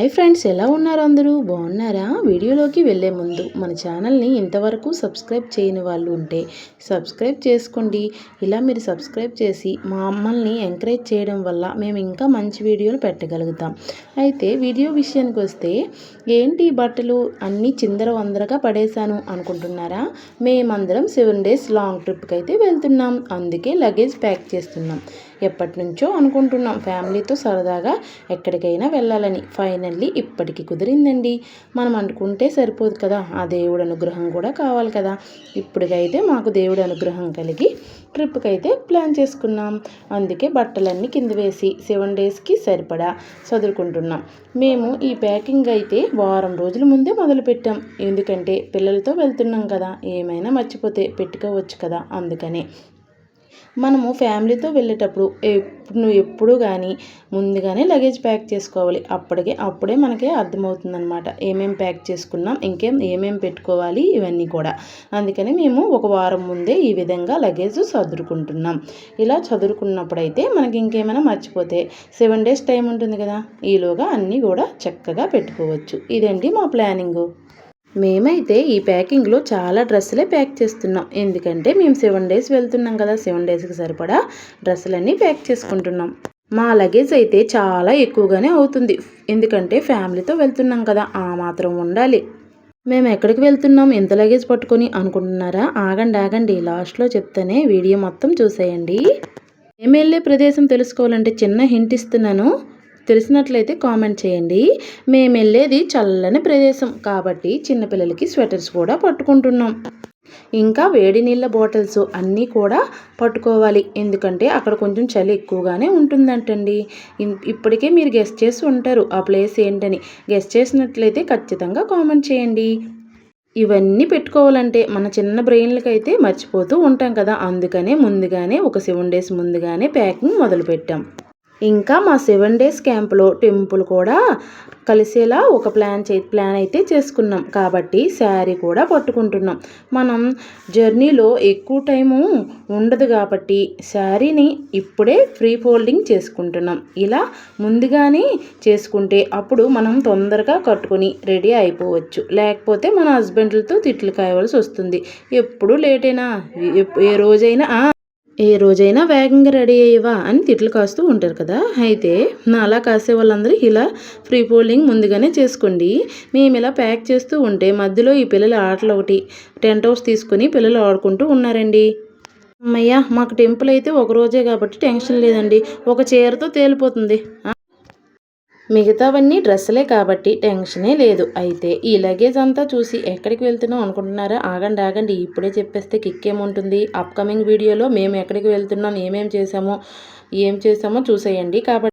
Hi friends, ఎలా ఉన్నారు? అందరూ బాగున్నారా? వీడియోలోకి వెళ్ళే ముందు మన ఛానల్ని ఇంతవరకు సబ్స్క్రైబ్ చేయని వాళ్ళు ఉంటే సబ్స్క్రైబ్ చేసుకోండి. ఇలా మీరు సబ్స్క్రైబ్ చేసి మమ్మల్ని ఎంకరేజ్ చేయడం వల్ల మేము ఇంకా మంచి వీడియోలు పెట్టగలుగుతాం. అయితే వీడియో విషయానికి వస్తే, ఏంటి బట్టలు అన్నీ చిందరవందరగా పడేశాను అనుకుంటున్నారా? మేమందరం 7 days లాంగ్ ట్రిప్కి అయితే వెళ్తున్నాం. అందుకే లగేజ్ ప్యాక్ చేస్తున్నాం. ఎప్పటి నుంచో అనుకుంటున్నాం ఫ్యామిలీతో సరదాగా ఎక్కడికైనా వెళ్ళాలని. ఫైనల్లీ ఇప్పటికి కుదిరిందండి. మనం అనుకుంటే సరిపోదు కదా, ఆ దేవుడి అనుగ్రహం కూడా కావాలి కదా. ఇప్పటికైతే మాకు దేవుడి అనుగ్రహం కలిగి ట్రిప్కి అయితే ప్లాన్ చేసుకున్నాం. అందుకే బట్టలన్నీ కింద వేసి 7 daysకి సరిపడా చదువుకుంటున్నాం. మేము ఈ ప్యాకింగ్ అయితే వారం రోజుల ముందే మొదలుపెట్టాం. ఎందుకంటే పిల్లలతో వెళ్తున్నాం కదా, ఏమైనా మర్చిపోతే పెట్టుకోవచ్చు కదా. అందుకనే మనము ఫ్యామిలీతో వెళ్ళేటప్పుడు ఎప్పుడు కానీ ముందుగానే లగేజ్ ప్యాక్ చేసుకోవాలి. అప్పుడే మనకి అర్థమవుతుందన్నమాట, ఏమేమి ప్యాక్ చేసుకున్నాం, ఏమేమి పెట్టుకోవాలి, ఇవన్నీ కూడా. అందుకని మేము ఒక వారం ముందే ఈ విధంగా లగేజ్ చదువుకుంటున్నాం. ఇలా చదువుకున్నప్పుడైతే మనకి ఇంకేమైనా మర్చిపోతే 7 days టైం ఉంటుంది కదా, ఈలోగా అన్నీ కూడా చక్కగా పెట్టుకోవచ్చు. ఇదండి మా ప్లానింగు. మేమైతే ఈ ప్యాకింగ్లో చాలా డ్రెస్సులే ప్యాక్ చేస్తున్నాం. ఎందుకంటే మేము 7 days వెళ్తున్నాం కదా, 7 daysకి సరిపడా డ్రెస్సులన్నీ ప్యాక్ చేసుకుంటున్నాం. మా లగేజ్ అయితే చాలా ఎక్కువగానే అవుతుంది. ఎందుకంటే ఫ్యామిలీతో వెళ్తున్నాం కదా, ఆ మాత్రం ఉండాలి. మేము ఎక్కడికి వెళ్తున్నాం, ఎంత లగేజ్ పట్టుకొని అనుకుంటున్నారా? ఆగండి, లాస్ట్లో చెప్తానే, వీడియో మొత్తం చూసేయండి. మేము వెళ్ళే ప్రదేశం తెలుసుకోవాలంటే చిన్న హింట్ ఇస్తున్నాను, తెలిసినట్లయితే కామెంట్ చేయండి. మేము వెళ్ళేది చల్లని ప్రదేశం కాబట్టి చిన్నపిల్లలకి స్వెటర్స్ కూడా పట్టుకుంటున్నాం. ఇంకా వేడి నీళ్ళ బాటిల్స్ అన్నీ కూడా పట్టుకోవాలి. ఎందుకంటే అక్కడ కొంచెం చలి ఎక్కువగానే ఉంటుందంటండి. ఇప్పటికే మీరు గెస్ట్ చేసి ఉంటారు ఆ ప్లేస్ ఏంటని. గెస్ట్ చేసినట్లయితే ఖచ్చితంగా కామెంట్ చేయండి. ఇవన్నీ పెట్టుకోవాలంటే మన చిన్న బ్రెయిన్లకి అయితే మర్చిపోతూ ఉంటాం కదా. అందుకనే ముందుగానే ఒక 7 days ముందుగానే ప్యాకింగ్ మొదలుపెట్టాం. ఇంకా మా 7 days క్యాంప్లో టెంపుల్ కూడా కలిసేలా ఒక ప్లాన్ అయితే చేసుకున్నాం. కాబట్టి శారీ కూడా పట్టుకుంటున్నాం. మనం జర్నీలో ఎక్కువ టైము ఉండదు కాబట్టి శారీని ఇప్పుడే ఫ్రీ ఫోల్డింగ్ చేసుకుంటున్నాం. ఇలా ముందుగానే చేసుకుంటే అప్పుడు మనం తొందరగా కట్టుకొని రెడీ అయిపోవచ్చు. లేకపోతే మన హస్బెండ్లతో తిట్లు కాయవలసి వస్తుంది. ఎప్పుడు లేటైనా, ఏ రోజైనా వేగంగా రెడీ అయ్యేవా అని తిట్లు కాస్తూ ఉంటారు కదా. అయితే అలా కాసే వాళ్ళందరూ ఇలా ఫ్రీ ఫోల్డింగ్ ముందుగానే చేసుకోండి. మేము ఇలా ప్యాక్ చేస్తూ ఉంటే మధ్యలో ఈ పిల్లల ఆటలు ఒకటి టెంట్ హౌస్ తీసుకుని పిల్లలు ఆడుకుంటూ ఉన్నారండి. అమ్మయ్య, మాకు టెంపుల్ అయితే ఒక రోజే కాబట్టి టెన్షన్ లేదండి, ఒక చీరతో తేలిపోతుంది. మిగతావన్నీ డ్రెస్సులే కాబట్టి టెన్షనే లేదు. అయితే ఈ లగేజ్ అంతా చూసి ఎక్కడికి వెళ్తున్నాం అనుకుంటున్నారా? ఆగండి, ఇప్పుడే చెప్పేస్తే కిక్ ఏముంటుంది. అప్కమింగ్ వీడియోలో మేము ఎక్కడికి వెళ్తున్నాం, ఏం చేసామో చూసేయండి. కాబట్టి